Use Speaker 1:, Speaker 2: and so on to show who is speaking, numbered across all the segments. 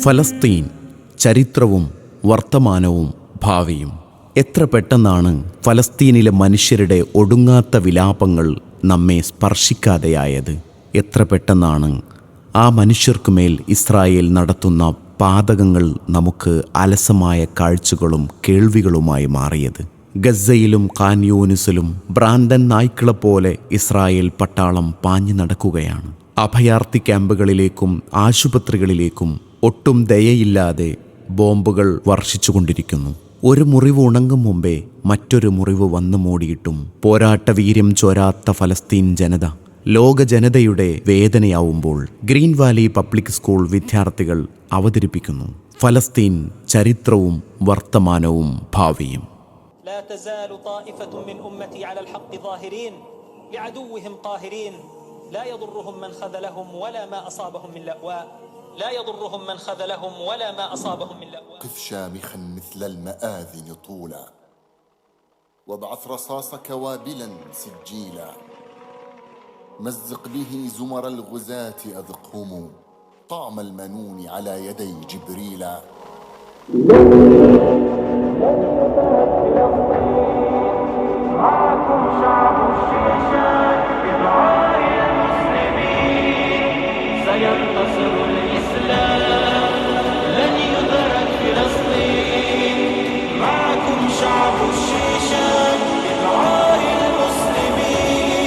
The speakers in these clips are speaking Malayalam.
Speaker 1: ഫലസ്തീൻ, ചരിത്രവും വർത്തമാനവും ഭാവിയും. എത്ര പെട്ടെന്നാണ് ഫലസ്തീനിലെ മനുഷ്യരുടെ ഒടുങ്ങാത്ത വിലാപങ്ങൾ നമ്മെ സ്പർശിക്കാതെയായത്. എത്ര പെട്ടെന്നാണ് ആ മനുഷ്യർക്കുമേൽ ഇസ്രായേൽ നടത്തുന്ന പാതകങ്ങൾ നമുക്ക് അലസമായ കാഴ്ചകളും കേൾവികളുമായി മാറിയത്. ഗസയിലും ഖാൻ യൂനിസിലും ഭ്രാന്തൻ നായ്ക്കളെപ്പോലെ ഇസ്രായേൽ പട്ടാളം പാഞ്ഞു നടക്കുകയാണ്. അഭയാർത്ഥി ക്യാമ്പുകളിലേക്കും ആശുപത്രികളിലേക്കും ഒട്ടും ദയയില്ലാതെ ബോംബുകൾ വർഷിച്ചുകൊണ്ടിരിക്കുന്നു. ഒരു മുറിവ് ഉണങ്ങും മുമ്പേ മറ്റൊരു മുറിവ് വന്നു മൂടിയിട്ടും പോരാട്ട വീര്യം ചോരാത്ത ഫലസ്തീൻ ജനത ലോക ജനതയുടെ വേദനയാവുമ്പോൾ ഗ്രീൻ വാലി പബ്ലിക് സ്കൂൾ വിദ്യാർത്ഥികൾ അവതരിപ്പിക്കുന്നു ഫലസ്തീൻ, ചരിത്രവും വർത്തമാനവും ഭാവിയും.
Speaker 2: لا تزال طائفة من أمتي على الحق ظاهرين لعدوهم قاهرين لا يضرهم من خذلهم ولا ما أصابهم من لأواء لا يضرهم من خذلهم ولا ما أصابهم من لأواء.
Speaker 3: قف شامخا مثل المآذن طولا وابعث رصاصك وابلا سجيلا مزق به زمر الغزاة أذقهم طعم المنون على يدي جبريلا. معكم شعب الشيشان بدعاء المسلمين سينتصر الإسلام لن يترك فلسطين. معكم شعب الشيشان بدعاء المسلمين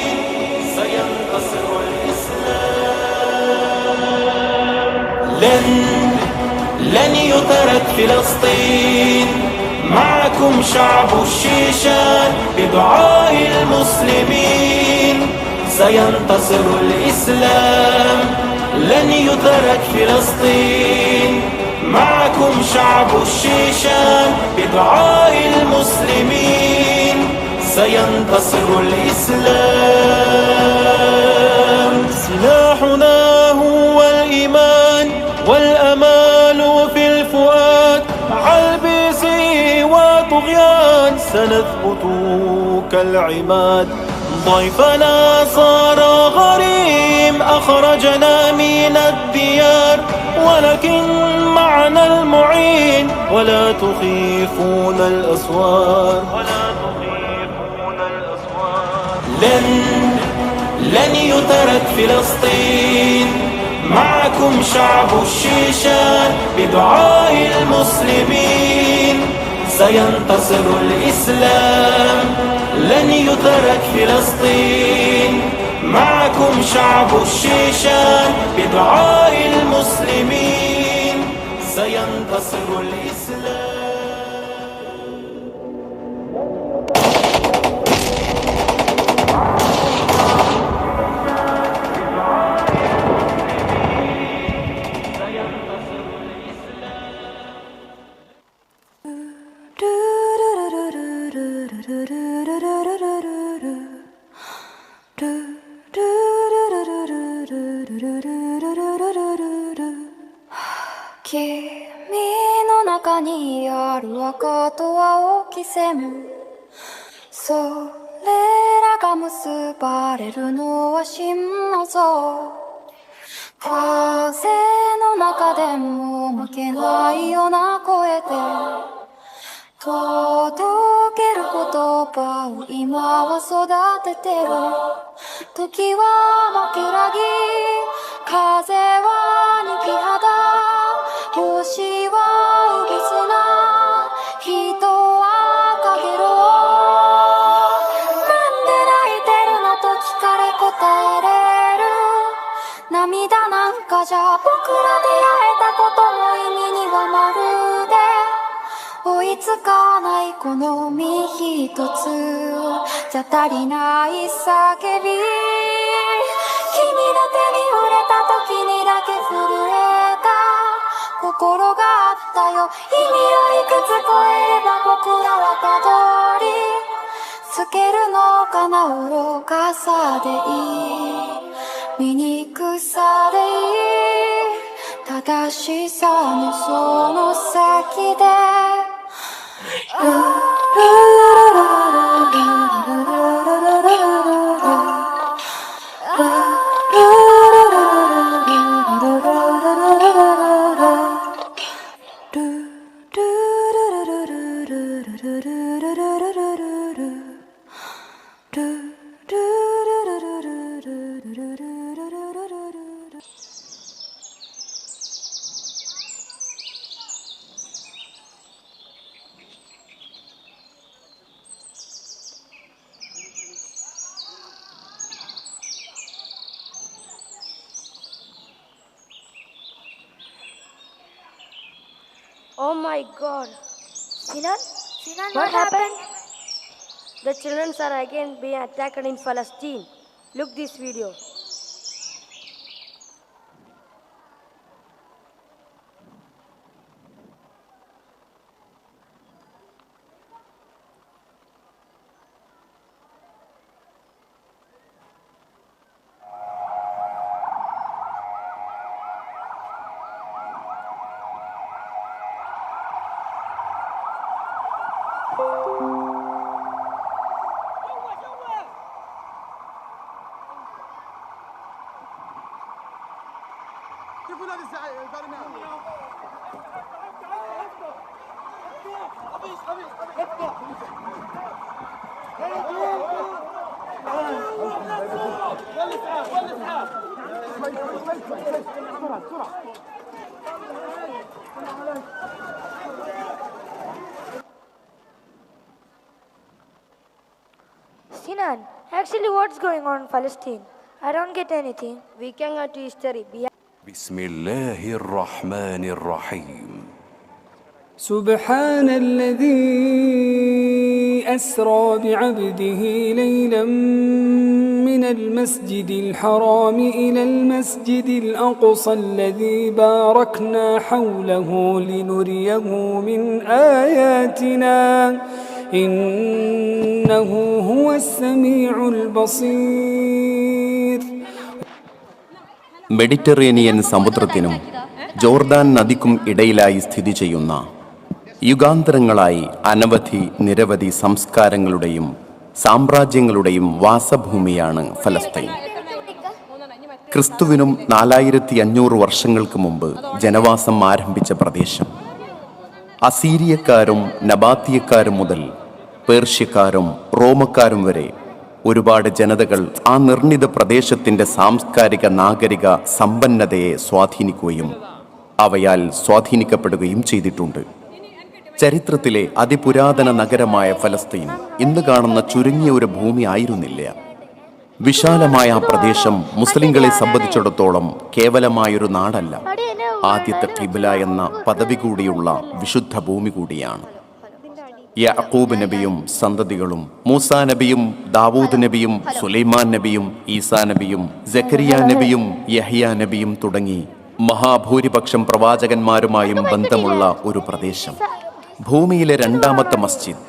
Speaker 3: سينتصر الإسلام لن يترك فلسطين. معكم شعب الشيشان بدعاء المسلمين سينتصر الإسلام لن يترك فلسطين. معكم شعب الشيشان بدعاء المسلمين سينتصر الإسلام. سلاحنا هو الإيمان والأمال في الفؤاد مع البيسي وطغيان سنثبت كالعماد. ضيفنا صار غريم أخرجنا من الديار ولكن معنا المعين ولا تخيفون الأسوار. لن يترك فلسطين. معكم شعب الشيشان بدعاء المسلمين سينتصر الإسلام لن يترك فلسطين. معكم شعب الشيشان بدعاء المسلمين سينتصر الإسلام.
Speaker 4: 君の中にある赤と青き線、それらが結ばれるのは真の像。風の中でも負けないような声で届ける言葉を今は育ててる。時は負けらぎ、風は逃げ肌、星はうぎすな、人はかげろう。なんで泣いてるのと聞かれ答えれる。涙なんかじゃ僕ら出会えたことの意味にはまるで追いつかないこの身一つじゃ足りない叫び。君の手に触れた時にだけ震えた心があったよ。意味をいくつ超えれば僕らはたどりつけるのかな。愚かさでいい、醜さでいい、正しさのその先で
Speaker 5: Oh my God.
Speaker 4: Sinan?
Speaker 5: What happened? The children are again being attacked in Palestine. Look this video.
Speaker 4: Sinan, actually what's going on in Palestine? I don't get anything.
Speaker 5: We can go to history.
Speaker 6: بسم الله الرحمن الرحيم
Speaker 7: سبحان الذي أسرى بعبده ليلا من المسجد الحرام إلى المسجد الأقصى الذي باركنا حوله لنريه من آياتنا إنه هو السميع البصير.
Speaker 1: Mediterranean സമുദ്രത്തിനും Jordan നദിക്കും ഇടയിലായി സ്ഥിതി ചെയ്യുന്ന യുഗാന്തരങ്ങളായി നിരവധി സംസ്കാരങ്ങളുടെയും സാമ്രാജ്യങ്ങളുടെയും വാസഭൂമിയാണ് ഫലസ്തീൻ. ക്രിസ്തുവിനും 4500 വർഷങ്ങൾക്ക് മുമ്പ് ജനവാസം ആരംഭിച്ച പ്രദേശം. അസീരിയക്കാരും നബാത്തിയക്കാരും മുതൽ പേർഷ്യക്കാരും റോമക്കാരും വരെ ഒരുപാട് ജനതകൾ ആ നിർണിത പ്രദേശത്തിൻ്റെ സാംസ്കാരിക നാഗരിക സമ്പന്നതയെ സ്വാധീനിക്കുകയും അവയാൽ സ്വാധീനിക്കപ്പെടുകയും ചെയ്തിട്ടുണ്ട്. ചരിത്രത്തിലെ അതിപുരാതന നഗരമായ ഫലസ്തീൻ ഇന്ന് കാണുന്ന ചുരുങ്ങിയ ഒരു ഭൂമി ആയിരുന്നില്ല. വിശാലമായ ആ പ്രദേശം മുസ്ലിങ്ങളെ സംബന്ധിച്ചിടത്തോളം കേവലമായൊരു നാടല്ല, ആദ്യത്തെ ഖിബ്ല എന്ന പദവി കൂടിയുള്ള വിശുദ്ധ ഭൂമി കൂടിയാണ്. യാക്കൂബ് നബിയും സന്തതികളും മൂസാ നബിയും ദാവൂദ് നബിയും സുലൈമാൻ നബിയും ഈസാ നബിയും സക്കരിയ നബിയും യഹ്യ നബിയും തുടങ്ങി മഹാഭൂരിപക്ഷം പ്രവാചകന്മാരുമായും ബന്ധമുള്ള ഒരു പ്രദേശം. ഭൂമിയിലെ രണ്ടാമത്തെ മസ്ജിദ്,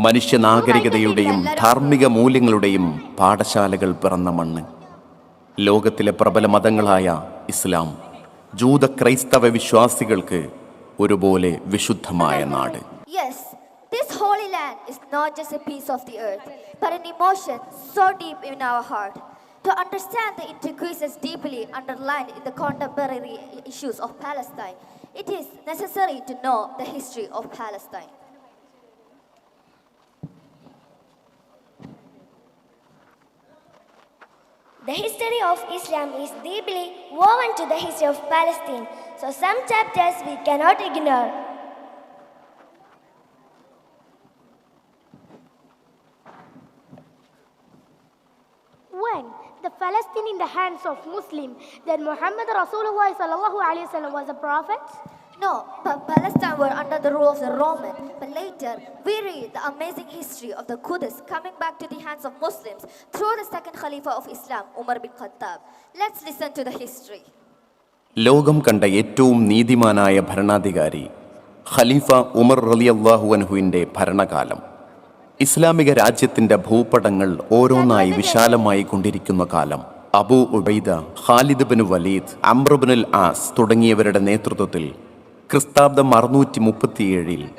Speaker 1: മനുഷ്യ നാഗരികതയുടെയും ധാർമ്മിക മൂല്യങ്ങളുടെയും പാഠശാലകൾ പിറന്ന മണ്ണ്. ലോകത്തിലെ പ്രബല മതങ്ങളായ ഇസ്ലാം, ജൂത ക്രൈസ്തവ വിശ്വാസികൾക്ക് ഒരുപോലെ വിശുദ്ധമായ നാട്.
Speaker 8: Yes, this holy land is not just a piece of the earth, but an emotion so deep in our heart. To understand the intricacies deeply underlined in the contemporary issues of Palestine, it is necessary to know the history of Palestine.
Speaker 9: The history of Islam is deeply woven to the history of Palestine, so some chapters we cannot ignore.
Speaker 5: When the Palestine in the hands of Muslim, then Muhammad Rasulullah sallallahu alaihi wasallam was a prophet?
Speaker 8: No, but Palestine were under the rule of the Roman. But later, we read the amazing history of the Qudus coming back to the hands of Muslims through the second Khalifa of Islam, Umar bin Khattab. Let's listen to the history.
Speaker 1: ലോകം കണ്ട ഏറ്റവും നീതിമാനായ ഭരണാധികാരി ഖലീഫ ഉമർ റളിയല്ലാഹു അൻഹുവിൻ്റെ ഭരണകാലം. ഇസ്ലാമിക രാജ്യത്തിൻ്റെ ഭൂപടങ്ങൾ ഓരോന്നായി വിശാലമായി കൊണ്ടിരിക്കുന്ന കാലം. Abu Ubaida, Khalid bin Walid, Amr ബിനുൽ ആസ് തുടങ്ങിയവരുടെ നേതൃത്വത്തിൽ ക്രിസ്താബ്ദം 637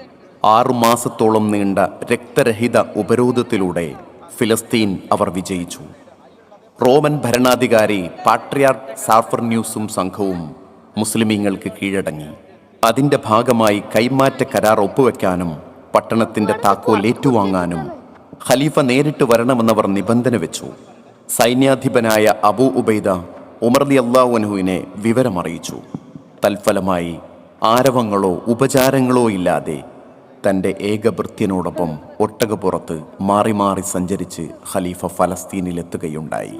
Speaker 1: 6 മാസത്തോളം നീണ്ട രക്തരഹിത ഉപരോധത്തിലൂടെ ഫിലസ്തീൻ അവർ വിജയിച്ചു. റോമൻ ഭരണാധികാരി പാട്രിയാർക്ക് സാഫർന്യൂസും സംഘവും മുസ്ലിമീങ്ങൾക്ക് കീഴടങ്ങി. അതിൻ്റെ ഭാഗമായി കൈമാറ്റ കരാർ ഒപ്പുവെക്കാനും പട്ടണത്തിൻ്റെ താക്കോൽ ഏറ്റുവാങ്ങാനും ഖലീഫ നേരിട്ട് വരണമെന്നവർ നിബന്ധന വെച്ചു. സൈന്യാധിപനായ അബൂ ഉബൈദ ഉമർ റളിയല്ലാഹു അൻഹുവിനെ വിവരമറിയിച്ചു. തൽഫലമായി ആരവങ്ങളോ ഉപചാരങ്ങളോ ഇല്ലാതെ തൻ്റെ ഏകഭൃത്യനോടൊപ്പം ഒട്ടകപ്പുറത്ത് മാറി മാറി സഞ്ചരിച്ച് ഖലീഫ ഫലസ്തീനിലെത്തുകയുണ്ടായി.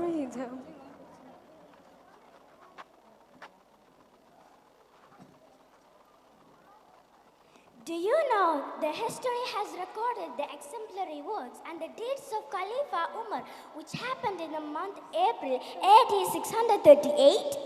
Speaker 9: you know, the history has recorded the exemplary works and the deeds of Khalifa Umar, which happened in the month April AD 638?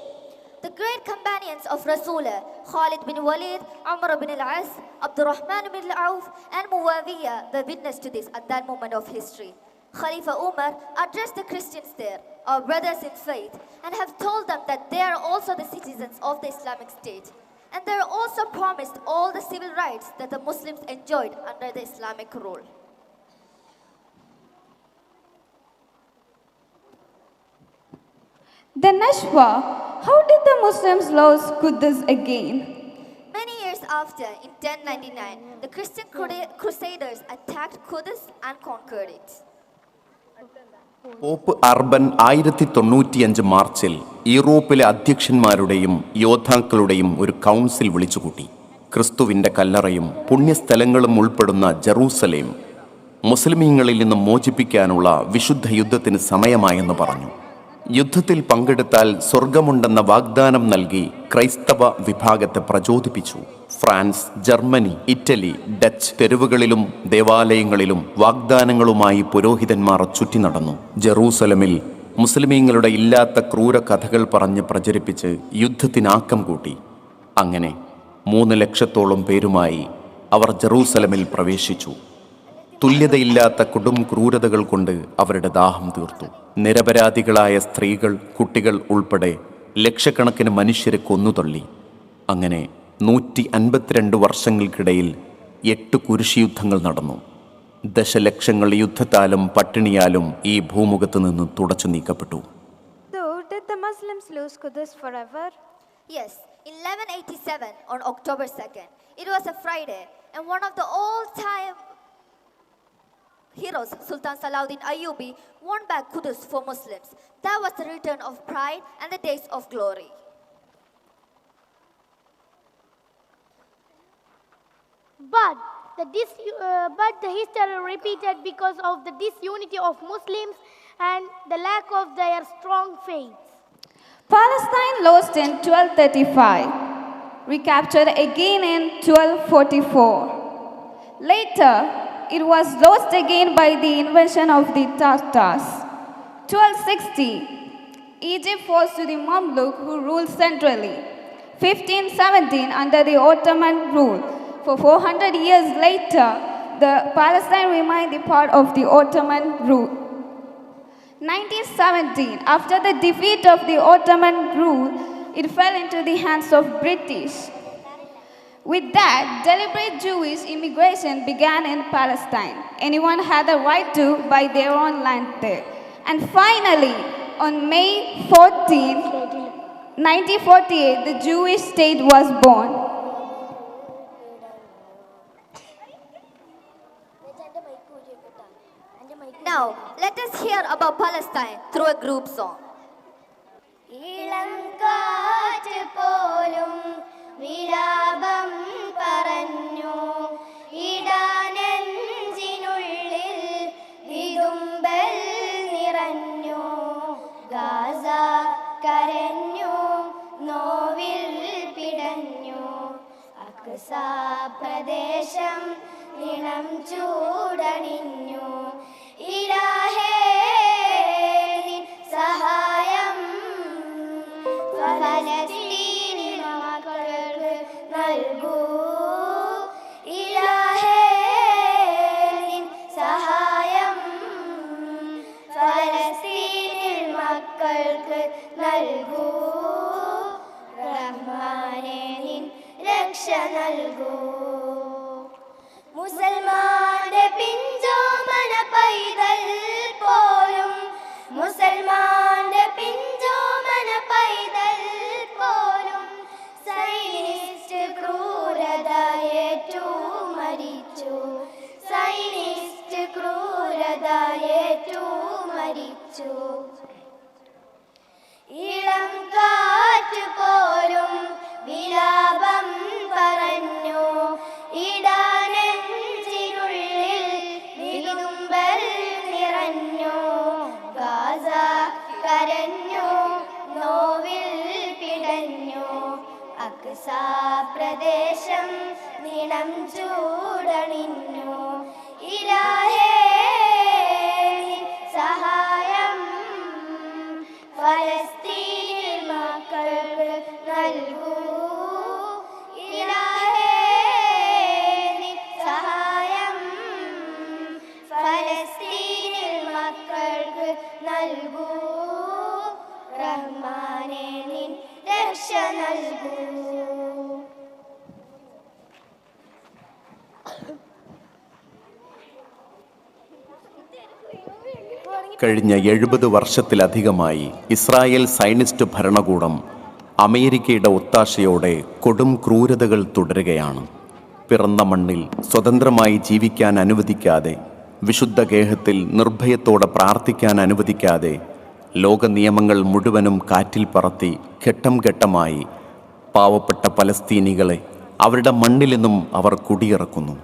Speaker 8: The great companions of Rasulullah, Khalid bin Walid, Umar bin al-As, Abdurrahman bin al-Auf, and Muawiyah were witness to this at that moment of history. Khalifa Umar addressed the Christians there, our brothers in faith, and have told them that they are also the citizens of the Islamic State. And they are also promised all the civil rights that the Muslims enjoyed under the Islamic rule.
Speaker 10: The Nashwa, how did the Muslims lose Qudus again?
Speaker 8: Many years after, in 1099, the Christian crusaders attacked Qudus and conquered it.
Speaker 1: Pope Urban 1095 മാർച്ചിൽ യൂറോപ്പിലെ അധ്യക്ഷന്മാരുടെയും യോദ്ധാക്കളുടെയും ഒരു കൗൺസിൽ വിളിച്ചുകൂട്ടി. ക്രിസ്തുവിൻ്റെ കല്ലറയും പുണ്യസ്ഥലങ്ങളും ഉൾപ്പെടുന്ന ജെറൂസലേം മുസ്ലിമീങ്ങളിൽ നിന്ന് മോചിപ്പിക്കാനുള്ള വിശുദ്ധ യുദ്ധത്തിന് സമയമായെന്ന് പറഞ്ഞു. യുദ്ധത്തിൽ പങ്കെടുത്താൽ സ്വർഗമുണ്ടെന്ന വാഗ്ദാനം നൽകി ക്രൈസ്തവ വിഭാഗത്തെ പ്രചോദിപ്പിച്ചു. ഫ്രാൻസ്, ജർമ്മനി, ഇറ്റലി, ഡച്ച് തെരുവുകളിലും ദേവാലയങ്ങളിലും വാഗ്ദാനങ്ങളുമായി പുരോഹിതന്മാർ ചുറ്റി നടന്നു. ജെറൂസലമിൽ മുസ്ലിമീങ്ങളുടെ ഇല്ലാത്ത ക്രൂര കഥകൾ പറഞ്ഞ് പ്രചരിപ്പിച്ച് യുദ്ധത്തിനാക്കം കൂട്ടി. അങ്ങനെ 3 ലക്ഷത്തോളം പേരുമായി അവർ ജെറൂസലമിൽ പ്രവേശിച്ചു. തുല്യതയില്ലാത്ത കൊടും ക്രൂരതകൾ കൊണ്ട് അവരുടെ ദാഹം തീർത്തു. നിരപരാധികളായ സ്ത്രീകൾ, കുട്ടികൾ ഉൾപ്പെടെ ലക്ഷക്കണക്കിന് മനുഷ്യരെ കൊന്നുതള്ളി. അങ്ങനെ 152 വർഷങ്ങൾക്കിടയിൽ 8 കുരിശുയുദ്ധങ്ങൾ നടന്നു. ദശലക്ഷങ്ങൾ യുദ്ധത്താലും പട്ടിണിയാലും ഈ ഭൂമുഖത്ത് നിന്ന് തുടച്ചു നീക്കപ്പെട്ടു.
Speaker 5: So, did the Muslims lose Qudus forever?
Speaker 8: Yes, in 1187 on October 2nd, it was a Friday, and one of the all-time heroes, Sultan Salahuddin Ayyubi, won back Qudus for Muslims. That was the return of pride and the days of glory.
Speaker 5: But the history repeated because of the disunity of Muslims and the lack of their strong faith.
Speaker 10: Palestine lost in 1235, recaptured again in 1244. Later, it was lost again by the invasion of the Tartars. 1260, Egypt falls to the Mamluk who ruled centrally. 1517, under the Ottoman rule. For 400 years later, the Palestine remained a part of the Ottoman rule. 1917, after the defeat of the Ottoman rule, it fell into the hands of British. With that, deliberate Jewish immigration began in Palestine. Anyone had the right to buy their own land there. And finally, on May 14, 1948, the Jewish state was born.
Speaker 8: Now, let us hear about Palestine through a group song.
Speaker 9: ഇളം കാറ്റ് പോലും വിലാപം പറഞ്ഞു ഇടാനെഞ്ചിനുള്ളിൽ വിതുമ്പൽ നിറഞ്ഞു ഗാസ കരഞ്ഞു നോവിൽ പിടഞ്ഞു അക്സ പ്രദേശം നിണം ചൂടണിഞ്ഞു ഇലാഹേ നിൻ സഹായം ഫലസ്തീനി മക്കൾക്ക് നൽകൂ ഇലാഹേ നിൻ സഹായം ഫലസ്തീനി മക്കൾക്ക് നൽകൂ റഹ്മാനേ നിൻ രക്ഷ നൽകൂ മുസൽമാന്റെ പിഞ്ചോമന പൈതൽ പോലും മുസൽമാന്റെ പിഞ്ചോമന പൈതൽ പോലും സൈനിസ്റ്റ് ക്രൂരതയേറ്റു മരിച്ചു സൈനിസ്റ്റ് ക്രൂരതയേറ്റു മരിച്ചു ഇളം കാറ്റ് പോലും വിലാപം പറഞ്ഞു പ്രദേശം നീളം ചൂടണിഞ്ഞു. ഇലാഹേ നിൻ സഹായം ഫലസ്തീൻ മക്കൾക്ക് നൽകൂ. ഇലാഹേ നിൻ സഹായം ഫലസ്തീൻ മക്കൾക്ക് നൽകൂ. റഹ്മാനേ നിൻ രക്ഷ നൽകൂ.
Speaker 1: കഴിഞ്ഞ 70 വർഷത്തിലധികമായി ഇസ്രായേൽ സയനിസ്റ്റ് ഭരണകൂടം അമേരിക്കയുടെ ഒത്താശയോടെ കൊടും ക്രൂരതകൾ തുടരുകയാണ്. പിറന്ന മണ്ണിൽ സ്വതന്ത്രമായി ജീവിക്കാൻ അനുവദിക്കാതെ, വിശുദ്ധ ഗേഹത്തിൽ നിർഭയത്തോടെ പ്രാർത്ഥിക്കാൻ അനുവദിക്കാതെ, ലോക നിയമങ്ങൾ മുഴുവനും കാറ്റിൽ പറത്തി ഘട്ടം ഘട്ടമായി പാവപ്പെട്ട ഫലസ്തീനികളെ അവരുടെ മണ്ണിൽ നിന്നും അവർ കുടിയിറക്കുന്നു.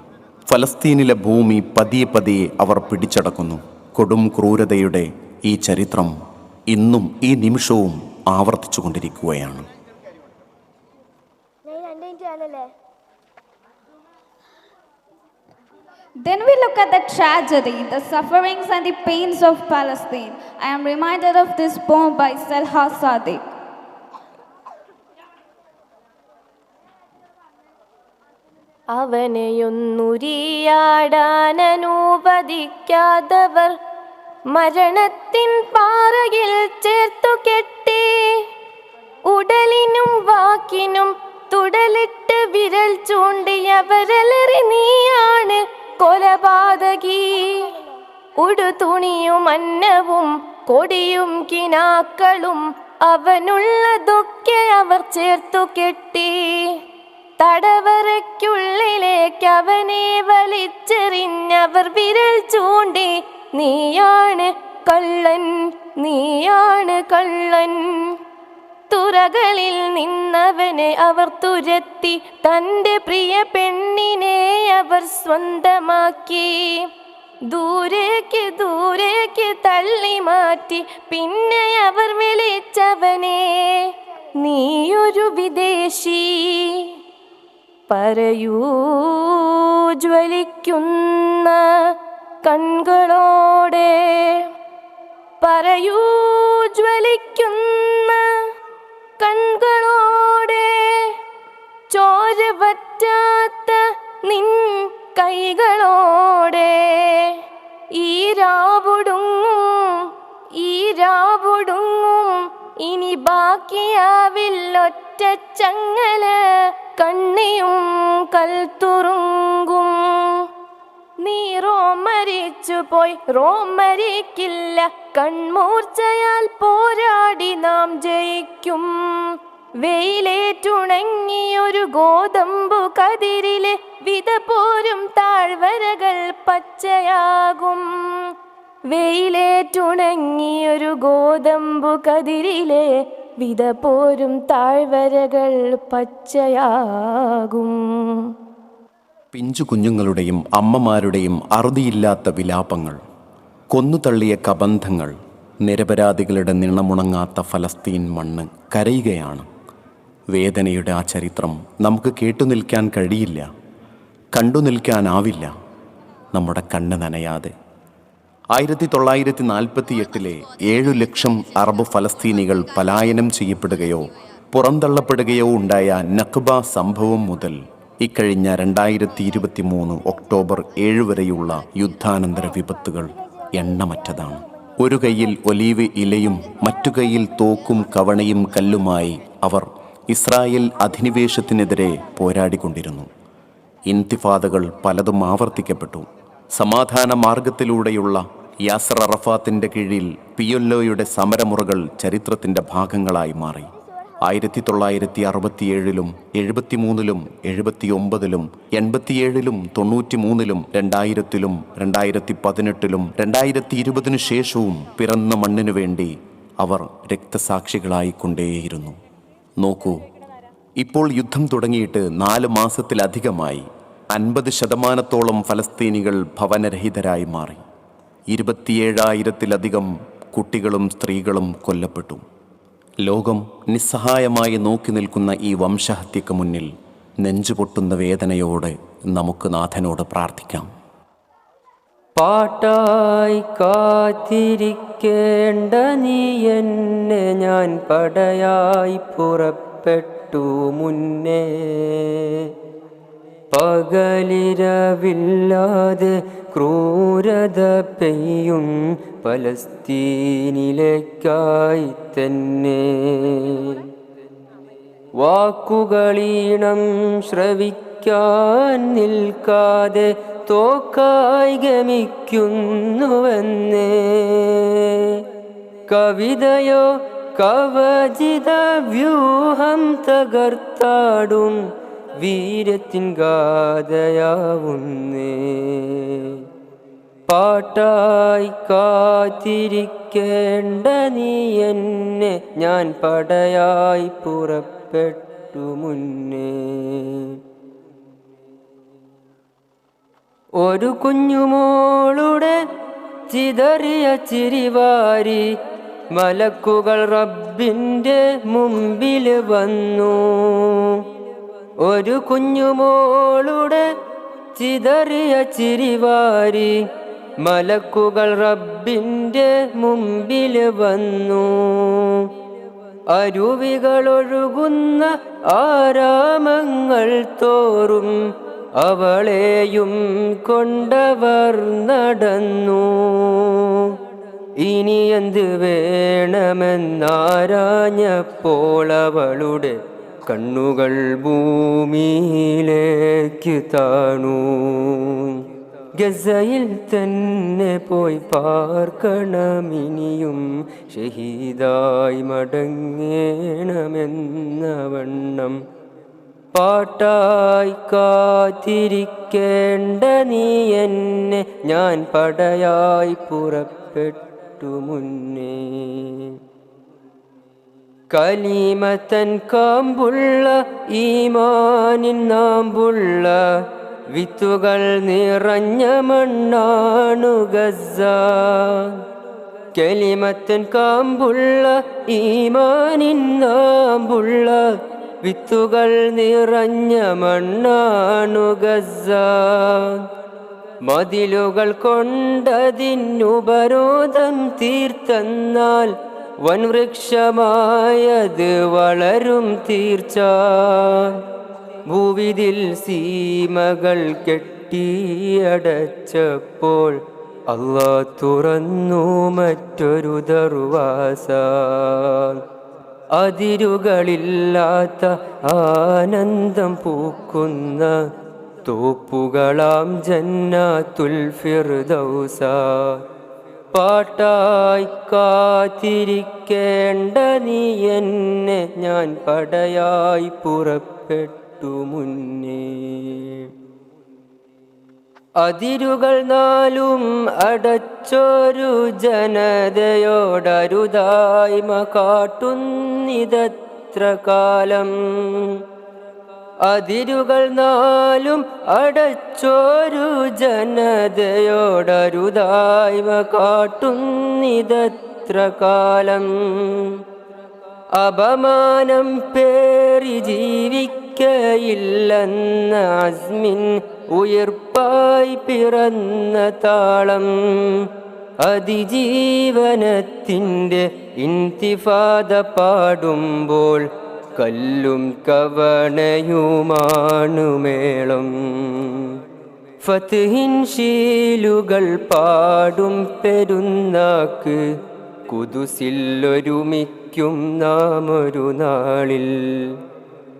Speaker 1: ഫലസ്തീനിലെ ഭൂമി പതിയെ പതിയെ അവർ പിടിച്ചടക്കുന്നു. കൊടും ക്രൂരതയുടെ ഈ ചരിത്രം ഇന്നും ഈ നിമിഷവും ആവർത്തിച്ചു കൊണ്ടിരിക്കുകയാണ്.
Speaker 10: Then we look at the tragedy, the sufferings and the pains of Palestine. I am reminded of this poem by Salha Sadiq.
Speaker 11: അവനെയൊന്നുരിയാടാനനുവദിക്കാതവർ മരണത്തിൻ പാറയിൽ ചേർത്തു കെട്ടി. ഉടലിനും വാക്കിനും തുടലിട്ട് വിരൽ ചൂണ്ടിയവരലറി നീയാണ് കൊലപാതകി. ഉടുതുണിയും അന്നവും കൊടിയും കിനാക്കളും അവനുള്ളതൊക്കെ അവർ ചേർത്തു കെട്ടി. തടവറയ്ക്കുള്ളിലേക്ക് അവനെ വലിച്ചെറിഞ്ഞവർ വിരൽ ചൂണ്ടി നീയാണ് കള്ളൻ, നീയാണ് കള്ളൻ. തുറകളിൽ നിന്നവനെ അവർ തുരത്തി, തൻ്റെ പ്രിയ പെണ്ണിനെ അവർ സ്വന്തമാക്കി. ദൂരേക്ക് ദൂരേക്ക് തള്ളി മാറ്റി, പിന്നെ അവർ വിളിച്ചവനെ നീയൊരു വിദേശി. പറയൂ ജ്വലിക്കുന്ന കൺകളോടെ, പറയൂ ജ്വലിക്കുന്ന കൺകളോടെ, ചോര വറ്റാത്ത നിൻ കൈകളോടെ. ഈ രാവുടുങ്ങും ഇനി ബാക്കിയാവില്ലൊറ്റ ചങ്ങല, കണ്ണിയും കൽത്തുറുങ്കും. നീ റോമരിച്ചു പോയി, റോമരിക്കില്ല. കൺമൂർച്ചയാൽ പോരാടി നാം ജയിക്കും. വെയിലേറ്റുണങ്ങിയൊരു ഗോതമ്പു കതിരിലെ വിത പോരും താഴ്വരകൾ പച്ചയാകും. വെയിലേറ്റുണങ്ങിയൊരു ഗോതമ്പു കതിരിലെ വിത പോരും താഴ്വരകൾ പച്ചയാകും.
Speaker 1: പിഞ്ചു കുഞ്ഞുങ്ങളുടെയും അമ്മമാരുടെയും അറുതിയില്ലാത്ത വിലാപങ്ങൾ, കൊന്നുതള്ളിയ കബന്ധങ്ങൾ, നിരപരാധികളുടെ നിണമുണങ്ങാത്ത ഫലസ്തീൻ മണ്ണ് കരയുകയാണ്. വേദനയുടെ ആ ചരിത്രം നമുക്ക് കേട്ടുനിൽക്കാൻ കഴിയില്ല, കണ്ടു നിൽക്കാനാവില്ല, നമ്മുടെ കണ്ണ് നനയാതെ. 1948 7 ലക്ഷം അറബ് ഫലസ്തീനികൾ പലായനം ചെയ്യപ്പെടുകയോ പുറന്തള്ളപ്പെടുകയോ ഉണ്ടായ നഖ്ബ സംഭവം മുതൽ ഇക്കഴിഞ്ഞ 2023 ഒക്ടോബർ 7 വരെയുള്ള യുദ്ധാനന്തര വിപത്തുകൾ എണ്ണമറ്റതാണ്. ഒരു കൈയിൽ ഒലീവ് ഇലയും മറ്റു കൈയിൽ തോക്കും കവണയും കല്ലുമായി അവർ ഇസ്രായേൽ അധിനിവേശത്തിനെതിരെ പോരാടിക്കൊണ്ടിരുന്നു. ഇൻതിഫാദകൾ പലതും ആവർത്തിക്കപ്പെട്ടു. സമാധാന മാർഗത്തിലൂടെയുള്ള യാസർ അറഫാത്തിൻ്റെ കീഴിൽ പിയൊല്ലോയുടെ സമരമുറകൾ ചരിത്രത്തിൻ്റെ ഭാഗങ്ങളായി മാറി. 1967-ലും 73-ലും 79-ലും 87-ലും 93-ലും 2000-ലും 2018-ലും 2020-നു ശേഷവും പിറന്ന മണ്ണിനു വേണ്ടി അവർ രക്തസാക്ഷികളായിക്കൊണ്ടേയിരുന്നു. നോക്കൂ, ഇപ്പോൾ യുദ്ധം തുടങ്ങിയിട്ട് 4 മാസത്തിലധികമായി 50% ഫലസ്തീനികൾ ഭവനരഹിതരായി മാറി. 27,000-ത്തിലധികം കുട്ടികളും സ്ത്രീകളും കൊല്ലപ്പെട്ടു. ലോകം നിസ്സഹായമായി നോക്കി നിൽക്കുന്ന ഈ വംശഹത്യക്ക് മുന്നിൽ നെഞ്ചുപൊട്ടുന്ന വേദനയോടെ നമുക്ക് നാഥനോട് പ്രാർത്ഥിക്കാം.
Speaker 12: പാട്ടായി കാത്തിരിക്കേണ്ട നീ എന്നെ, ഞാൻ പടയായി പുറപ്പെട്ടു മുന്നേ. പകലിരവില്ലാതെ ക്രൂരത പെയ്യും പലസ്തീനിലേക്കായി തന്നെ. വാക്കുകളീണം ശ്രവിക്കാൻ നിൽക്കാതെ തോക്കായി ഗമിക്കുന്നുവെന്നേ. കവിതയോ കവചിത വ്യൂഹം തകർത്താടും വീരത്തിൻ ഗാഥയാവുന്നേ. പാട്ടായി കാത്തിരിക്കേണ്ട നീ എന്നെ, ഞാൻ പടയായി പുറപ്പെട്ടു മുന്നേ. ഒരു കുഞ്ഞുമോളുടെ ചിതറിയ ചിരിവാരി മലക്കുകൾ റബ്ബിൻ്റെ മുമ്പിൽ വന്നു. ഒരു കുഞ്ഞുമോളുടെ ചിതറിയ ചിരിവാരി മലക്കുകൾ റബ്ബിൻ്റെ മുമ്പിൽ വന്നു. അരുവികളൊഴുകുന്ന ആരാമങ്ങൾ തോറും അവളെയും കൊണ്ടവർ നടന്നു. ഇനി എന്ത് വേണമെന്നാരാഞ്ഞപ്പോൾ അവളുടെ കണ്ണുകൾ ഭൂമിയിലേക്ക് താണു. ഗസയിൽ തന്നെ പോയി പാർക്കണമിനിയും ഷഹീദായി മടങ്ങേണമെന്ന വണ്ണം. പാട്ടായി കാത്തിരിക്കേണ്ട നീ എന്നെ, ഞാൻ പടയായി പുറപ്പെട്ടു മുന്നേ. കലിമത്തൻ കാമ്പുള്ള ഈമാനിൻ നാമ്പുള്ള വിത്തുകൾ നിറഞ്ഞ മണ്ണാണു ഗസ. കലിമത്തൻ കാമ്പുള്ള ഈമാനിൻ നാമ്പുള്ള വിത്തുകൾ നിറഞ്ഞ മണ്ണാണു ഗസ. മതിലുകൾ കൊണ്ടതിനുപരോധം തീർത്തെന്നാൽ വൻവൃക്ഷമായത് വളരും തീർച്ച. ഭൂവിതിൽ സീമകൾ കെട്ടിയടച്ചപ്പോൾ അല്ലാഹ് തുറന്നു മറ്റൊരു ദർവാസ. അതിരുകളില്ലാത്ത ആനന്ദം പൂക്കുന്ന തോപ്പുകളാം ജന്നാത്തുൽ ഫിർദൗസ. പാട്ടായി കാത്തിരിക്കേണ്ട നീ എന്നെ, ഞാൻ പടയായി പുറപ്പെട്ടു മുന്നേ. അതിരുകൾ നാലും അടച്ചൊരു ജനതയോടരുതായ്മ കാട്ടുന്നിതത്ര കാലം. അതിരുകൾ നാലും അടച്ചൊരു ജനതയോടരുതായ്മ കാട്ടുന്നിതത്ര കാലം. അപമാനം പേറി ജീവിക്കയില്ലെന്ന അസ്മിൻ ഉയർപ്പായി പിറന്ന താളം. അതിജീവനത്തിൻ്റെ ഇന്തിഫാദ പാടുമ്പോൾ കല്ലും കവണയുമാണു മേളം. ഫത്ഹിൻ ശീലുകൾ പാടും പെരുന്നാക്ക് കുദുസിലൊരുമിക്കും നാം ഒരു നാളിൽ.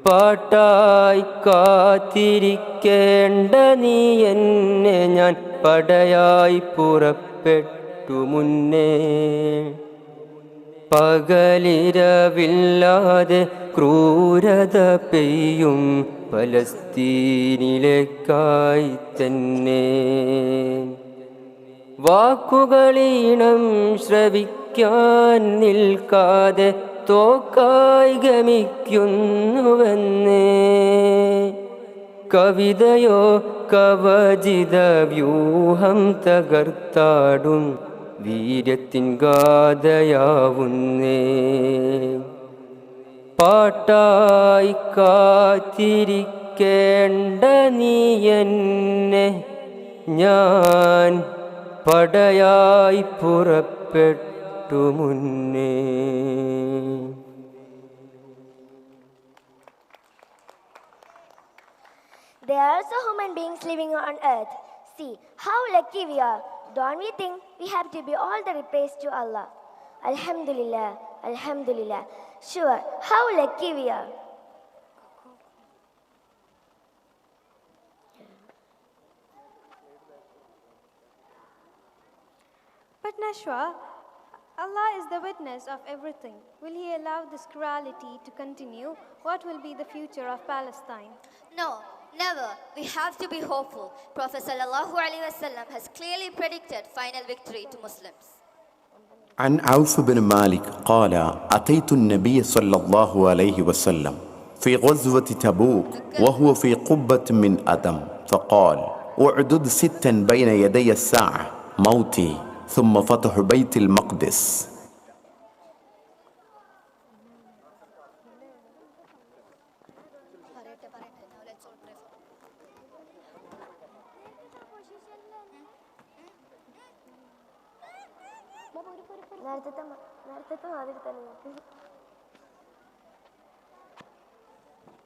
Speaker 12: പാട്ടായി കാത്തിരിക്കേണ്ട നീ എന്നെ, ഞാൻ പടയായി പുറപ്പെട്ടു മുന്നേ. പകലിരവില്ലാതെ ക്രൂരത പെയ്യും ഫലസ്തീനിലേക്കായി തന്നെ. വാക്കുകളീണം ശ്രവിക്കാൻ നിൽക്കാതെ തോക്കായി ഗമിക്കുന്നുവെന്നേ. കവിതയോ കവചിത വ്യൂഹം തകർത്താടും വീര്യത്തിൻ ഗാഥയാവുന്നേ. പാട്ടായി കാത്തിരിക്കേണ്ട നീ എന്നെ, ഞാൻ പടയായി പുറപ്പെട്ടു മുന്നേ.
Speaker 5: There are also human beings living on earth. See how lucky we are. Don't we think we have to be all the praise to Allah? Alhamdulillah, Alhamdulillah. Sure, how lucky we are.
Speaker 13: But Nashwa, Allah is the witness of everything. Will He allow this cruelty to continue? What will be the future of Palestine?
Speaker 8: No, never. We have to be hopeful. Prophet sallallahu alaihi wasallam has clearly predicted final victory to Muslims.
Speaker 1: عن عوف بن مالك قال: أتيت النبي صلى الله عليه وسلم في غزوة تبوك وهو في قبة من أدم، فقال: أعدد 6 بين يدي الساعة، موتي ثم فتح بيت المقدس.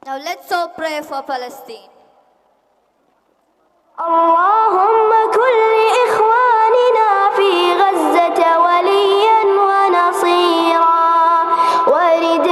Speaker 8: Now let's all pray for Palestine.
Speaker 5: اللهم كن لإخواننا في غزة وليا ونصيرا ورد